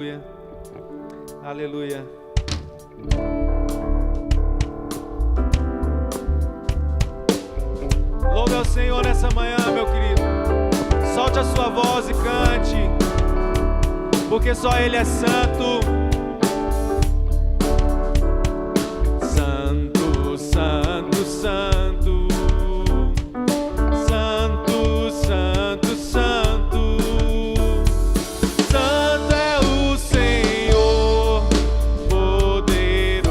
Aleluia. Aleluia. Louve ao Senhor nessa manhã, meu querido. Solte a sua voz e cante, porque só Ele é santo. Santo, santo, santo. Santo, santo, santo. Santo é o Senhor poderoso,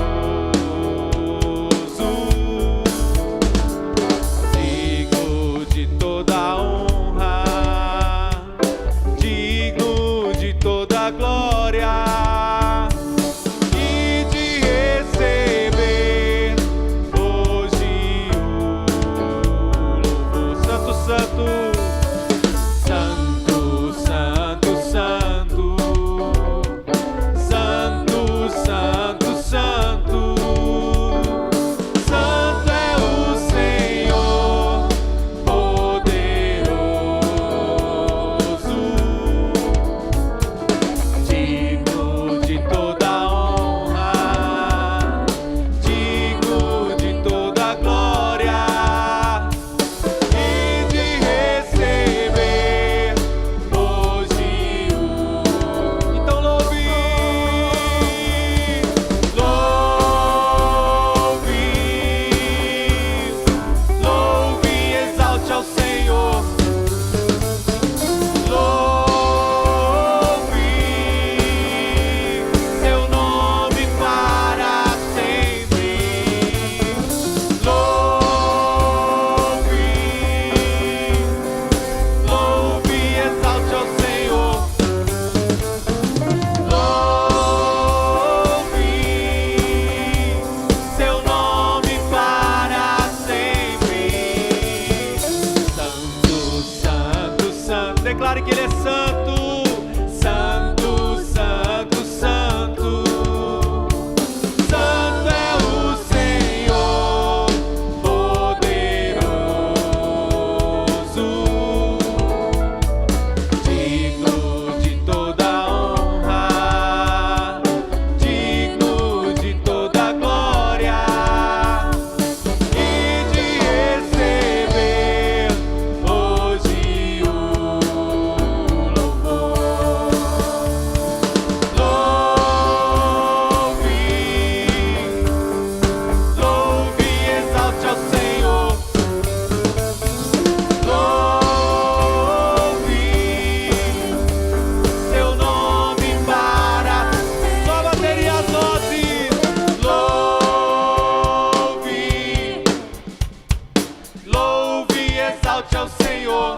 digno de toda honra, digno de toda glória e de receber hoje o louvor. Santo, santo. Declare que Ele é santo, santo, santo, santo. Santo é o Senhor poderoso, digno de toda honra, digno de toda glória e de receber hoje o ao Senhor.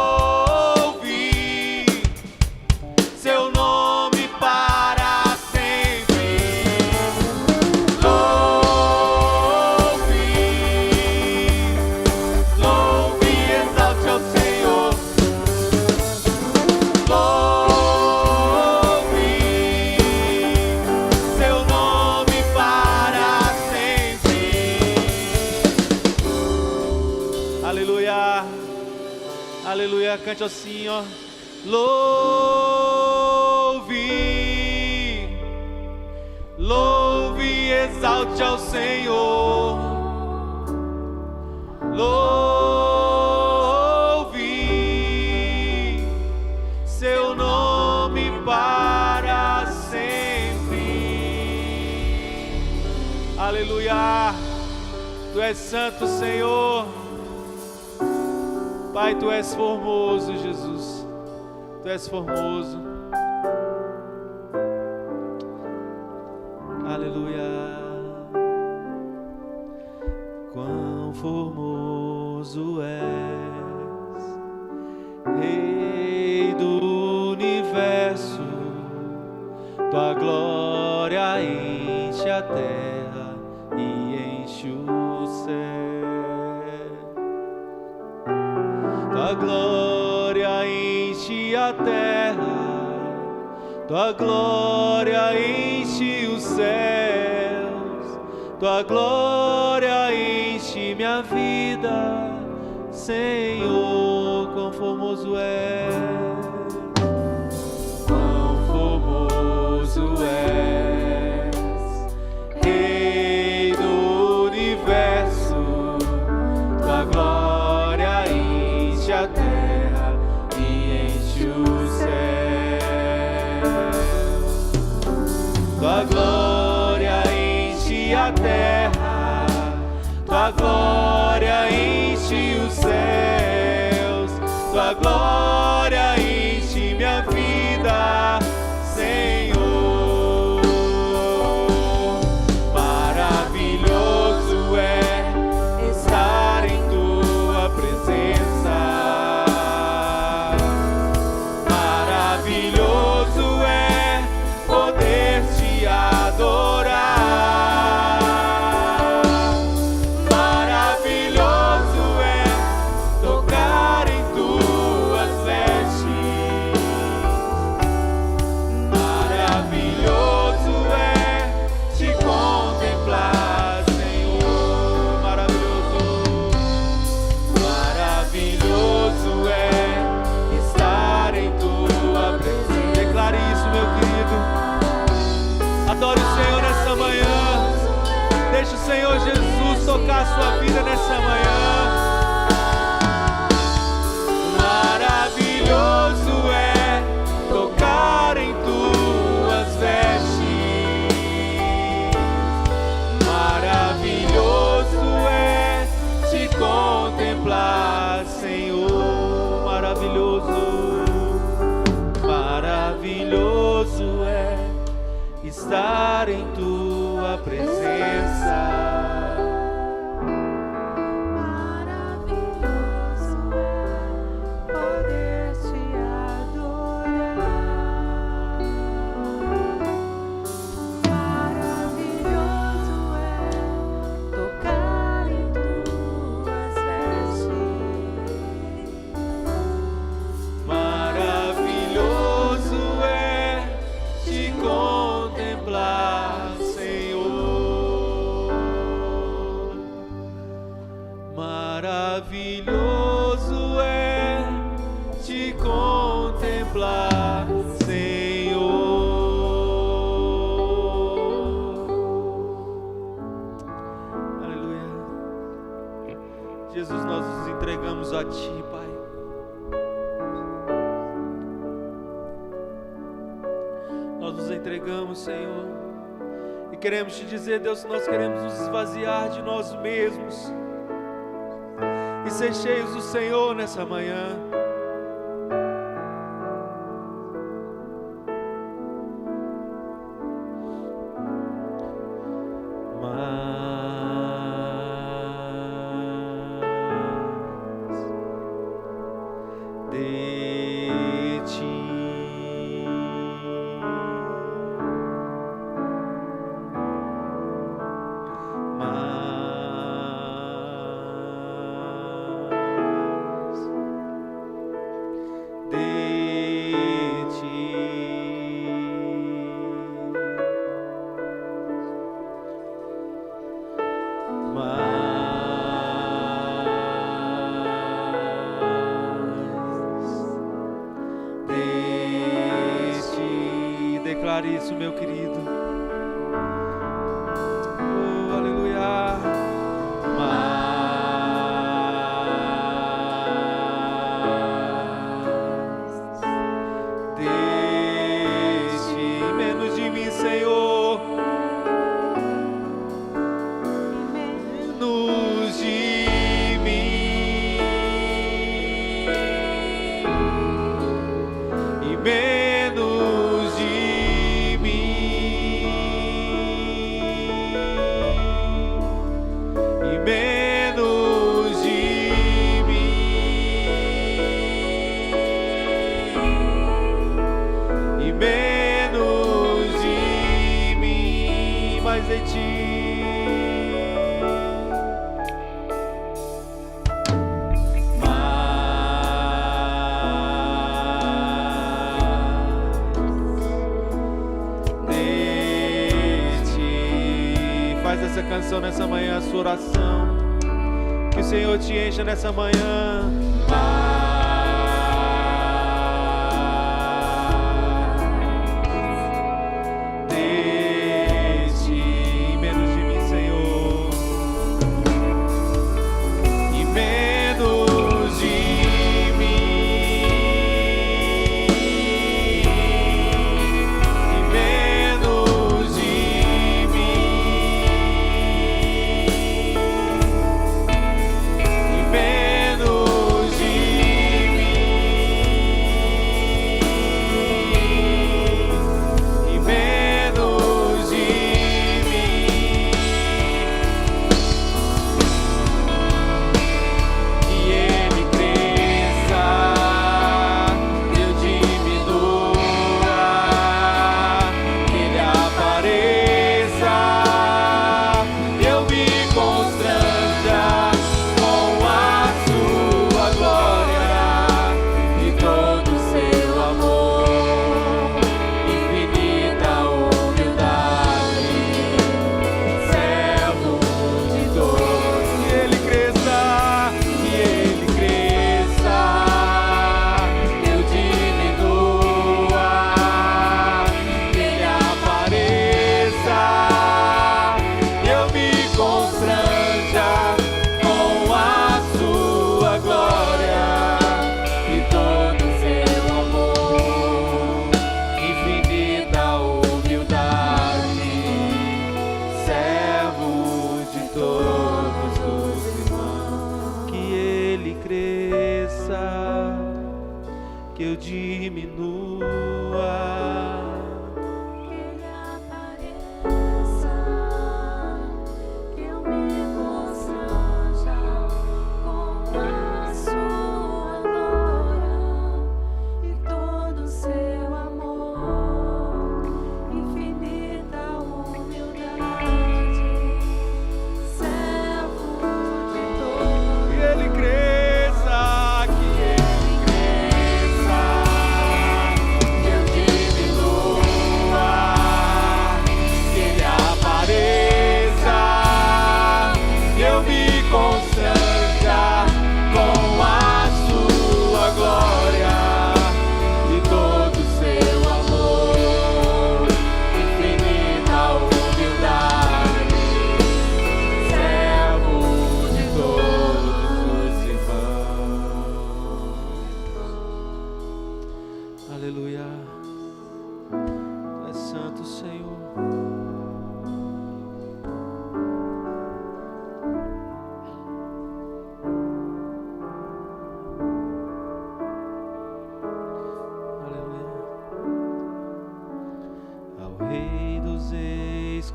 Louve seu nome para sempre. Louve, louve, exalte ao Senhor. Louve seu nome para sempre. Aleluia, aleluia, cante assim, ó. Louve, louve, exalte ao Senhor. Louve seu nome para sempre. Aleluia, Tu és santo, Senhor. Pai, Tu és formoso, Jesus. Tu és formoso. Aleluia. Quão formoso és, Rei do universo. Tua glória enche a terra e enche o céu. Tua glória enche a terra, Tua glória enche os céus, Tua glória enche minha vida, Senhor, quão formoso és. tua glória enche a terra, tua glória enche os céus, tua glória enche minha vida, Senhor. Maravilhoso é estar em tua presença, maravilhoso é poder te adorar, maravilhoso é tocar em tuas vestes, maravilhoso é te contemplar, Senhor. Maravilhoso é estar em tua presença. Declare isso, meu querido. Adore o Senhor nessa manhã. Deixe o Senhor Jesus tocar a sua vida nessa manhã. Maravilhoso é tocar em tuas vestes, maravilhoso é te contemplar, Senhor. Maravilhoso é estar em tua presença. Maravilhoso é te contemplar, Senhor. Aleluia. Jesus, nós nos entregamos a Ti, Pai. Nós nos entregamos, Senhor. E queremos Te dizer, Deus, que nós queremos nos esvaziar de nós mesmos e ser cheios do Senhor nessa manhã. Declare isso, meu querido. Oh, aleluia. Deixe menos de mim, Senhor. Menos de mim e menos de mim e menos de mim e menos de mim, mais de Ti. Faz essa canção nessa manhã, a sua oração. Que o Senhor te encha nessa manhã. Deixe menos de mim, Senhor, e menos de mim, e menos de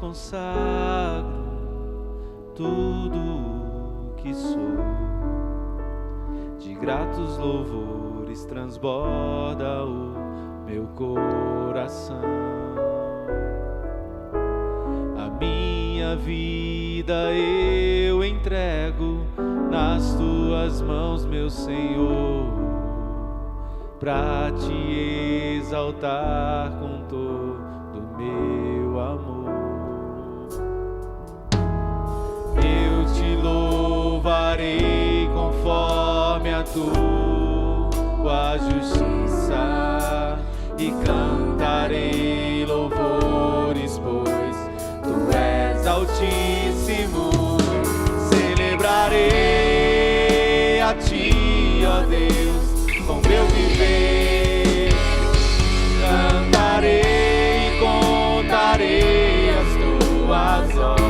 Consagro tudo o que sou, de gratos louvores transborda o meu coração. A minha vida eu entrego nas tuas mãos, meu Senhor, pra te exaltar com todo o meu amor. Louvarei conforme a tua justiça e cantarei louvores, pois tu és altíssimo. Celebrarei a ti, ó Deus, com meu viver. Cantarei e contarei as tuas obras.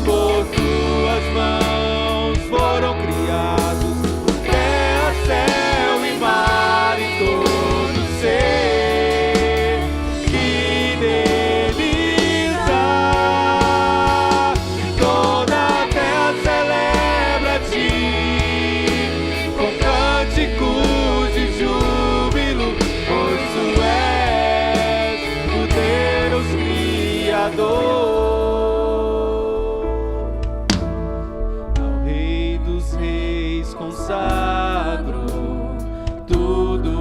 Por tuas mãos foram criados terra, céu e mar e todo ser que neles há. Toda a terra celebra a ti com cânticos de júbilo, pois tu és o Deus Criador. Consagro tudo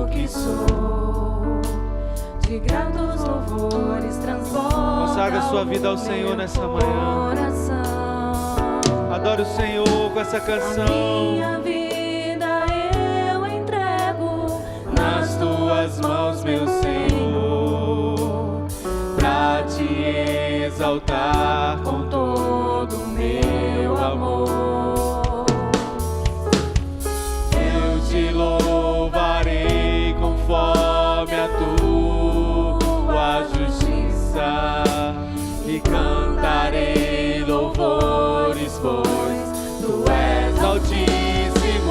o que sou, de gratos louvores transborda. Consagra sua vida ao Senhor nessa manhã. Adore o Senhor com essa canção. A minha vida eu entrego nas tuas mãos, meu Senhor, pra te exaltar com todo o meu amor. Te louvarei conforme a tua justiça e cantarei louvores, pois tu és altíssimo.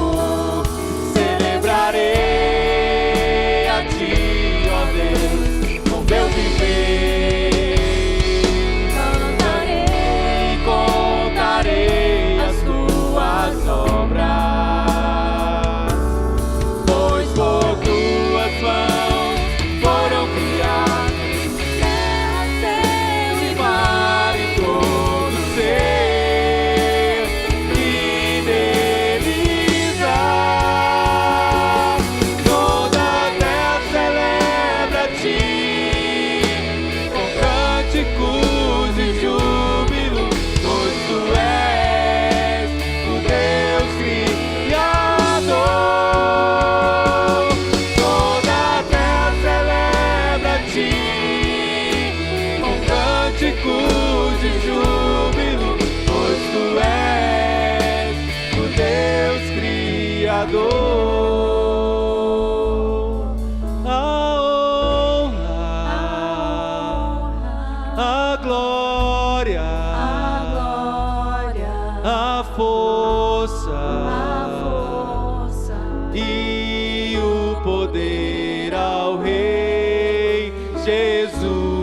poder ao Rei Jesus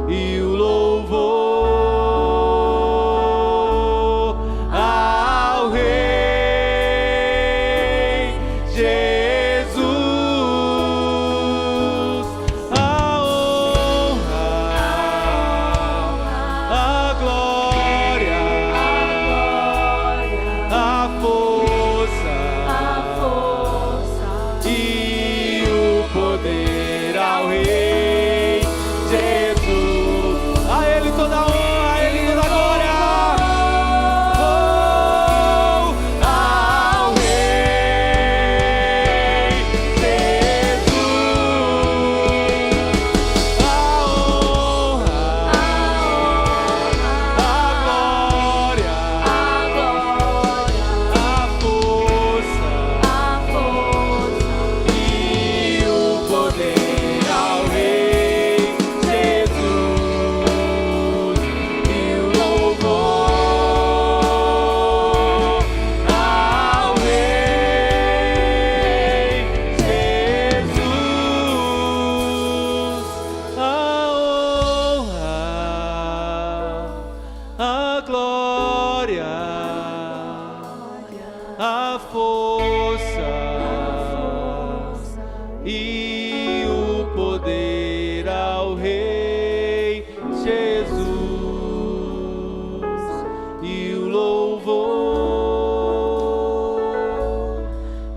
e o louvor ao Rei Jesus, a honra, a glória, a força e o poder ao Rei Jesus. A Ele toda a honra, a Ele toda a glória. Oh, ao Rei Jesus. A honra, a glória, a força e o poder ao Rei Jesus e o louvor ao Rei Jesus, a honra, a glória, a força e o poder ao Rei Jesus e o louvor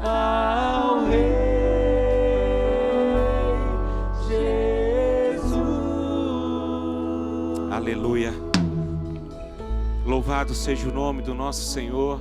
ao Rei Jesus. Aleluia. Louvado seja o nome do nosso Senhor.